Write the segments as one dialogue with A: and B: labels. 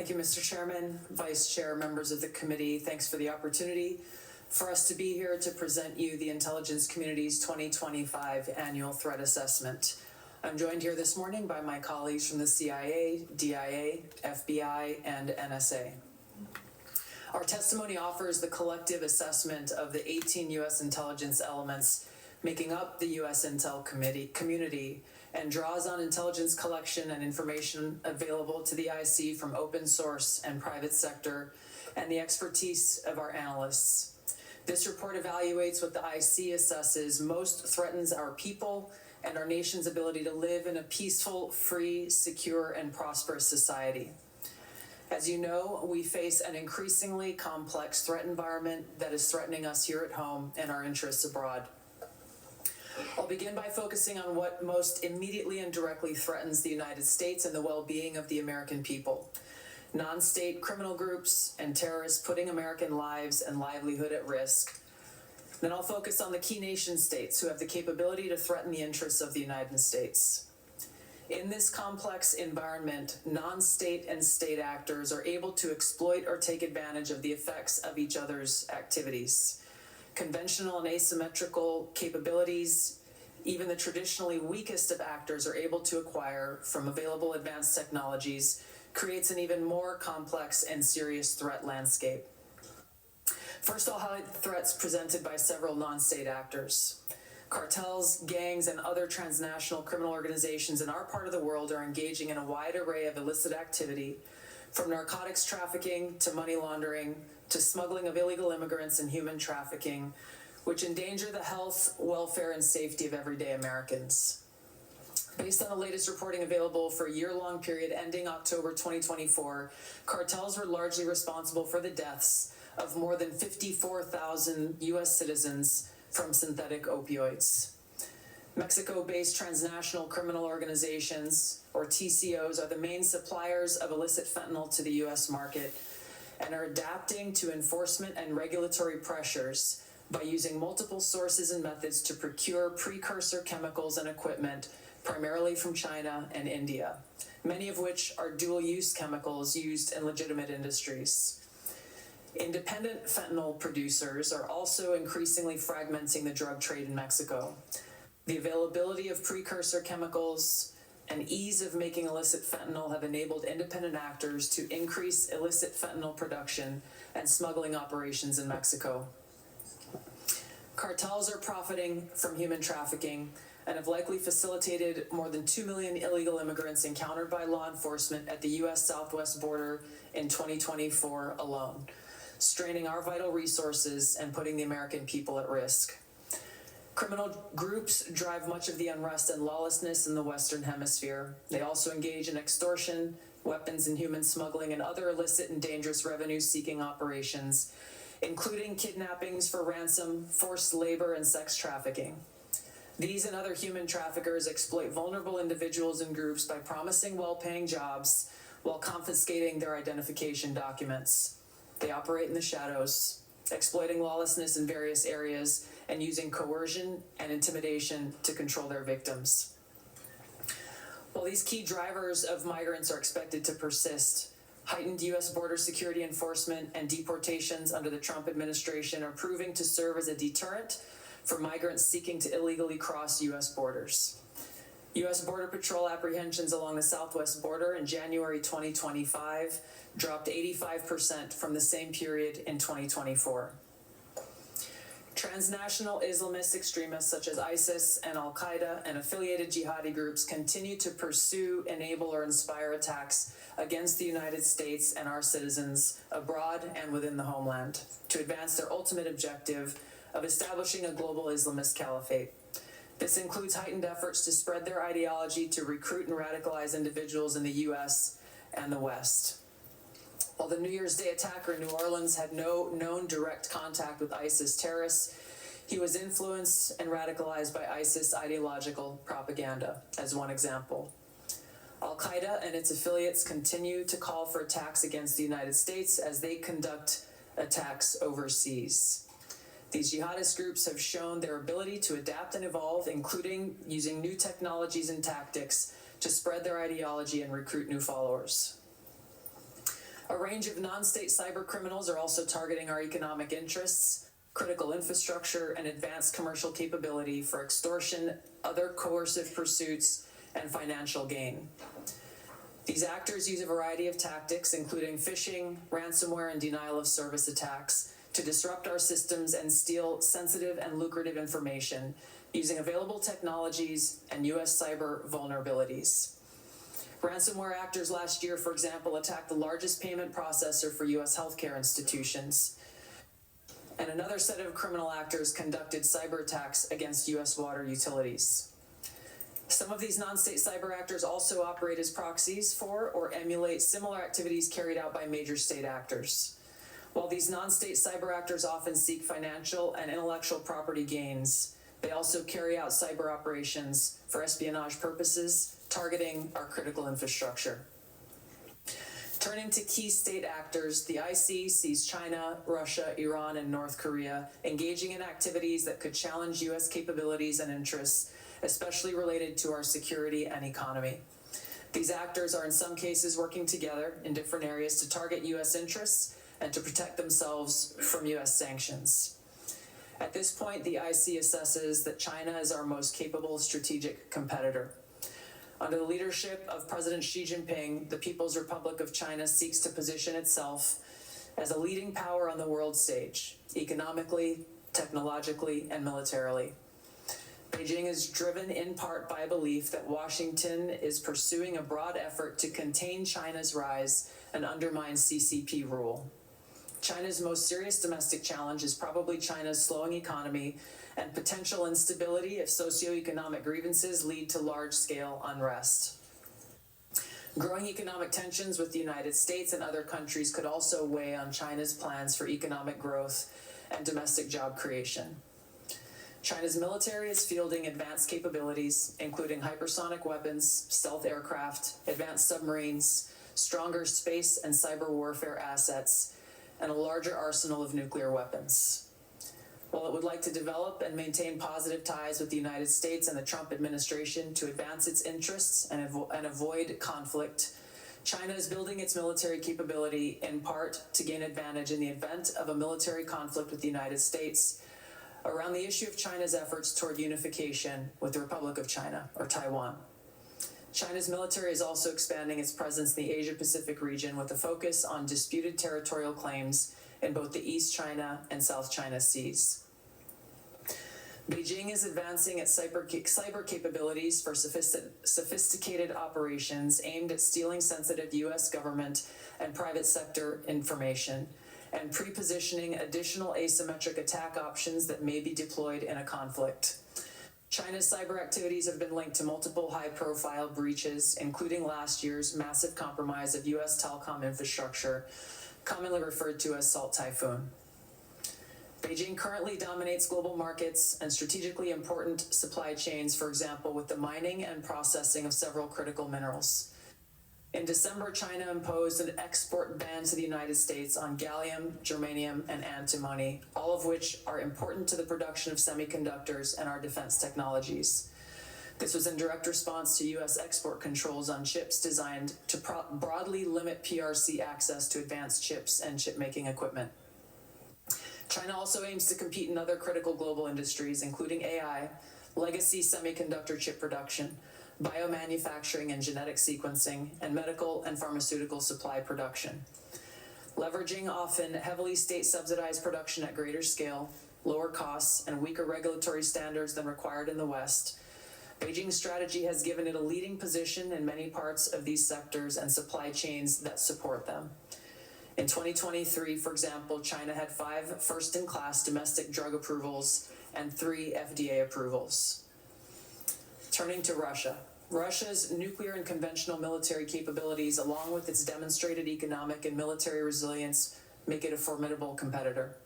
A: Thank you, Mr. Chairman, Vice Chair, members of the committee. Thanks for the opportunity for us to be here to present you the intelligence community's 2025 annual threat assessment. I'm joined here this morning by my colleagues from the CIA, DIA, FBI, and NSA. Our testimony offers the collective assessment of the 18 U.S. intelligence elements making up the U.S. Intel community and draws on intelligence collection and information available to the IC from open source and private sector and the expertise of our analysts. This report evaluates what the IC assesses most threatens our people and our nation's ability to live in a peaceful, free, secure, and prosperous society. As you know, we face an increasingly complex threat environment that is threatening us here at home and our interests abroad. I'll begin by focusing on what most immediately and directly threatens the United States and the well-being of the American people. Non-state criminal groups and terrorists putting American lives and livelihood at risk. Then I'll focus on the key nation states who have the capability to threaten the interests of the United States. In this complex environment, non-state and state actors are able to exploit or take advantage of the effects of each other's activities. Conventional and asymmetrical capabilities, even the traditionally weakest of actors are able to acquire from available advanced technologies, creates an even more complex and serious threat landscape. First, I'll highlight the threats presented by several non-state actors. Cartels, gangs, and other transnational criminal organizations in our part of the world are engaging in a wide array of illicit activity, from narcotics trafficking to money laundering to smuggling of illegal immigrants and human trafficking, which endanger the health, welfare, and safety of everyday Americans. Based on the latest reporting available for a year-long period ending October 2024, cartels were largely responsible for the deaths of more than 54,000 U.S. citizens from synthetic opioids. Mexico-based transnational criminal organizations, or TCOs, are the main suppliers of illicit fentanyl to the U.S. market and are adapting to enforcement and regulatory pressures by using multiple sources and methods to procure precursor chemicals and equipment, primarily from China and India, many of which are dual-use chemicals used in legitimate industries. Independent fentanyl producers are also increasingly fragmenting the drug trade in Mexico. The availability of precursor chemicals and ease of making illicit fentanyl have enabled independent actors to increase illicit fentanyl production and smuggling operations in Mexico. Cartels are profiting from human trafficking and have likely facilitated more than 2 million illegal immigrants encountered by law enforcement at the U.S. southwest border in 2024 alone, straining our vital resources and putting the American people at risk. Criminal groups drive much of the unrest and lawlessness in the Western Hemisphere. They also engage in extortion, weapons and human smuggling, and other illicit and dangerous revenue-seeking operations, including kidnappings for ransom, forced labor, and sex trafficking. These and other human traffickers exploit vulnerable individuals and groups by promising well-paying jobs while confiscating their identification documents. They operate in the shadows, exploiting lawlessness in various areas and using coercion and intimidation to control their victims. While these key drivers of migrants are expected to persist, heightened U.S. border security enforcement and deportations under the Trump administration are proving to serve as a deterrent for migrants seeking to illegally cross U.S. borders. U.S. Border Patrol apprehensions along the southwest border in January 2025 dropped 85% from the same period in 2024. Transnational Islamist extremists such as ISIS and Al-Qaeda and affiliated jihadi groups continue to pursue, enable, or inspire attacks against the United States and our citizens abroad and within the homeland to advance their ultimate objective of establishing a global Islamist caliphate. This includes heightened efforts to spread their ideology to recruit and radicalize individuals in the U.S. and the West. While the New Year's Day attacker in New Orleans had no known direct contact with ISIS terrorists, he was influenced and radicalized by ISIS ideological propaganda, as one example. Al-Qaeda and its affiliates continue to call for attacks against the United States as they conduct attacks overseas. These jihadist groups have shown their ability to adapt and evolve, including using new technologies and tactics to spread their ideology and recruit new followers. A range of non-state cyber criminals are also targeting our economic interests, critical infrastructure, and advanced commercial capability for extortion, other coercive pursuits, and financial gain. These actors use a variety of tactics, including phishing, ransomware, and denial of service attacks, to disrupt our systems and steal sensitive and lucrative information using available technologies and U.S. cyber vulnerabilities. Ransomware actors last year, for example, attacked the largest payment processor for U.S. healthcare institutions. And another set of criminal actors conducted cyber attacks against U.S. water utilities. Some of these non-state cyber actors also operate as proxies for or emulate similar activities carried out by major state actors. While these non-state cyber actors often seek financial and intellectual property gains, they also carry out cyber operations for espionage purposes, targeting our critical infrastructure. Turning to key state actors, the IC sees China, Russia, Iran, and North Korea engaging in activities that could challenge U.S. capabilities and interests, especially related to our security and economy. These actors are in some cases working together in different areas to target U.S. interests and to protect themselves from U.S. sanctions. At this point, the IC assesses that China is our most capable strategic competitor. Under the leadership of President Xi Jinping, the People's Republic of China seeks to position itself as a leading power on the world stage, economically, technologically, and militarily. Beijing is driven in part by a belief that Washington is pursuing a broad effort to contain China's rise and undermine CCP rule. China's most serious domestic challenge is probably China's slowing economy and potential instability if socioeconomic grievances lead to large-scale unrest. Growing economic tensions with the United States and other countries could also weigh on China's plans for economic growth and domestic job creation. China's military is fielding advanced capabilities, including hypersonic weapons, stealth aircraft, advanced submarines, stronger space and cyber warfare assets, and a larger arsenal of nuclear weapons. While it would like to develop and maintain positive ties with the United States and the Trump administration to advance its interests and avoid conflict, China is building its military capability in part to gain advantage in the event of a military conflict with the United States around the issue of China's efforts toward unification with the Republic of China, or Taiwan. China's military is also expanding its presence in the Asia-Pacific region with a focus on disputed territorial claims in both the East China and South China Seas. Beijing is advancing its cyber capabilities for sophisticated operations aimed at stealing sensitive U.S. government and private sector information and pre-positioning additional asymmetric attack options that may be deployed in a conflict. China's cyber activities have been linked to multiple high-profile breaches, including last year's massive compromise of U.S. telecom infrastructure, commonly referred to as Salt Typhoon. Beijing currently dominates global markets and strategically important supply chains, for example, with the mining and processing of several critical minerals. In December, China imposed an export ban to the United States on gallium, germanium, and antimony, all of which are important to the production of semiconductors and our defense technologies. This was in direct response to U.S. export controls on chips designed to broadly limit PRC access to advanced chips and chip-making equipment. China also aims to compete in other critical global industries, including AI, legacy semiconductor chip production, biomanufacturing and genetic sequencing, and medical and pharmaceutical supply production. Leveraging often heavily state-subsidized production at greater scale, lower costs, and weaker regulatory standards than required in the West, Beijing's strategy has given it a leading position in many parts of these sectors and supply chains that support them. In 2023, for example, China had 5 first-in-class domestic drug approvals and 3 FDA approvals. Turning to Russia. Russia's nuclear and conventional military capabilities, along with its demonstrated economic and military resilience, make it a formidable competitor.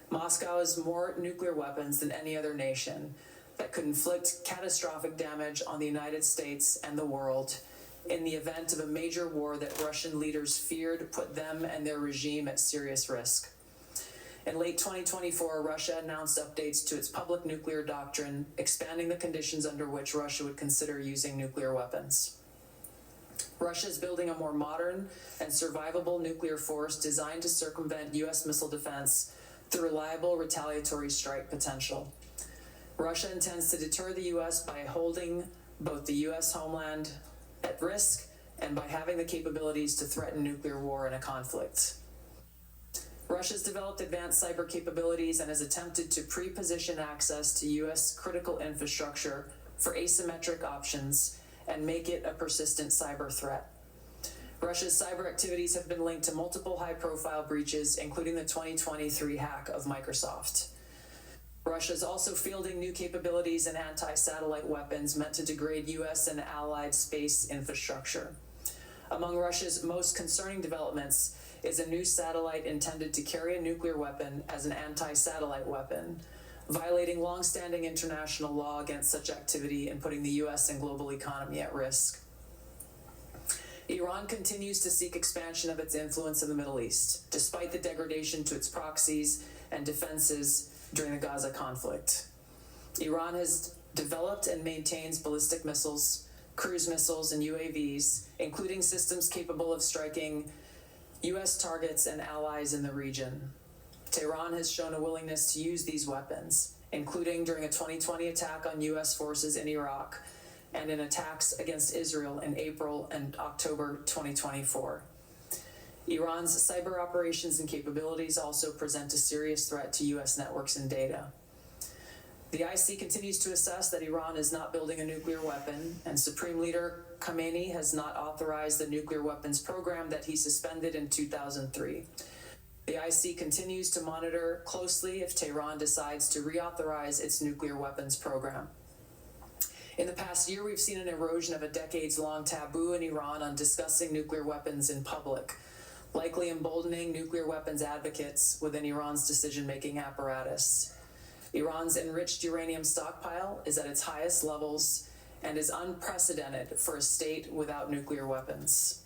A: Moscow has more nuclear weapons than any other nation that could inflict catastrophic damage on the United States and the world in the event of a major war that Russian leaders feared put them and their regime at serious risk. In late 2024, Russia announced updates to its public nuclear doctrine, expanding the conditions under which Russia would consider using nuclear weapons. Russia is building a more modern and survivable nuclear force designed to circumvent U.S. missile defense through reliable retaliatory strike potential. Russia intends to deter the U.S. by holding both the U.S. homeland at risk and by having the capabilities to threaten nuclear war in a conflict. Russia's developed advanced cyber capabilities and has attempted to pre-position access to U.S. critical infrastructure for asymmetric options and make it a persistent cyber threat. Russia's cyber activities have been linked to multiple high-profile breaches, including the 2023 hack of Microsoft. Russia is also fielding new capabilities and anti-satellite weapons meant to degrade U.S. and allied space infrastructure. Among Russia's most concerning developments is a new satellite intended to carry a nuclear weapon as an anti-satellite weapon, violating long-standing international law against such activity and putting the U.S. and global economy at risk. Iran continues to seek expansion of its influence in the Middle East, despite the degradation to its proxies and defenses during the Gaza conflict. Iran has developed and maintains ballistic missiles, cruise missiles, and UAVs, including systems capable of striking U.S. targets and allies in the region. Tehran has shown a willingness to use these weapons, including during a 2020 attack on U.S. forces in Iraq and in attacks against Israel in April and October 2024. Iran's cyber operations and capabilities also present a serious threat to U.S. networks and data. The IC continues to assess that Iran is not building a nuclear weapon, and Supreme Leader Khamenei has not authorized the nuclear weapons program that he suspended in 2003. The IC continues to monitor closely if Tehran decides to reauthorize its nuclear weapons program. In the past year, we've seen an erosion of a decades-long taboo in Iran on discussing nuclear weapons in public, likely emboldening nuclear weapons advocates within Iran's decision-making apparatus. Iran's enriched uranium stockpile is at its highest levels and is unprecedented for a state without nuclear weapons.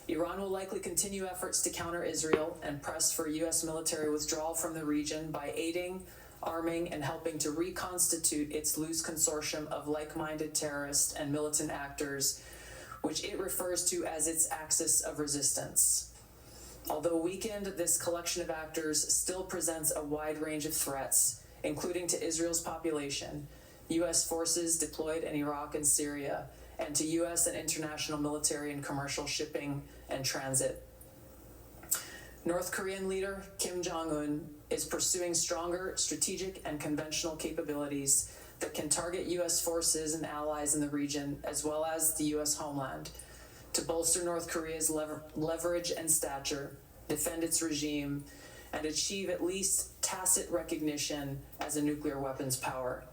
A: Iran will likely continue efforts to counter Israel and press for U.S. military withdrawal from the region by aiding, arming, and helping to reconstitute its loose consortium of like-minded terrorist and militant actors, which it refers to as its axis of resistance. Although weakened, this collection of actors still presents a wide range of threats, including to Israel's population, U.S. forces deployed in Iraq and Syria, and to U.S. and international military and commercial shipping and transit. North Korean leader Kim Jong-un is pursuing stronger strategic and conventional capabilities that can target U.S. forces and allies in the region, as well as the U.S. homeland, to bolster North Korea's leverage and stature, defend its regime, and achieve at least tacit recognition as a nuclear weapons power.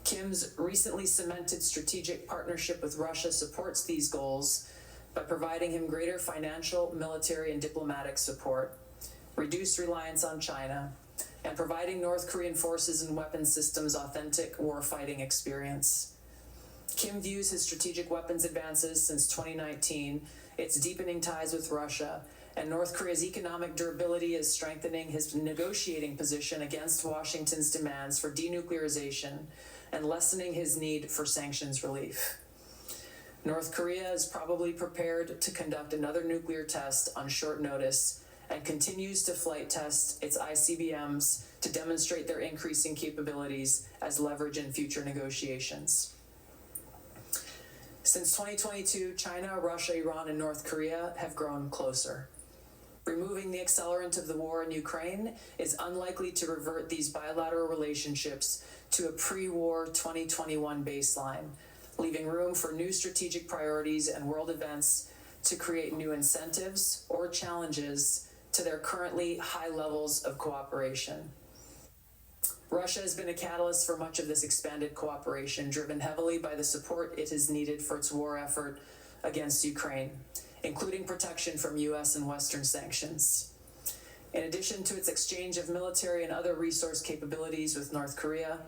A: Kim's recently cemented strategic partnership with Russia supports these goals by providing him greater financial, military, and diplomatic support, reduced reliance on China, and providing North Korean forces and weapons systems authentic warfighting experience. Kim views his strategic weapons advances since 2019, its deepening ties with Russia, and North Korea's economic durability is strengthening his negotiating position against Washington's demands for denuclearization and lessening his need for sanctions relief. North Korea is probably prepared to conduct another nuclear test on short notice and continues to flight test its ICBMs to demonstrate their increasing capabilities as leverage in future negotiations. Since 2022, China, Russia, Iran, and North Korea have grown closer. Removing the accelerant of the war in Ukraine is unlikely to revert these bilateral relationships to a pre-war 2021 baseline, leaving room for new strategic priorities and world events to create new incentives or challenges to their currently high levels of cooperation. Russia has been a catalyst for much of this expanded cooperation, driven heavily by the support it has needed for its war effort against Ukraine, including protection from U.S. and Western sanctions. In addition to its exchange of military and other resource capabilities with North Korea,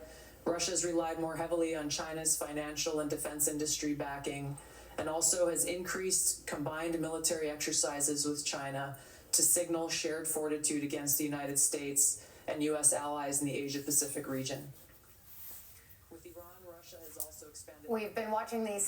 A: Russia has relied more heavily on China's financial and defense industry backing, and also has increased combined military exercises with China to signal shared fortitude against the United States and U.S. allies in the Asia-Pacific region. With Iran, Russia has also expanded.
B: We've been watching these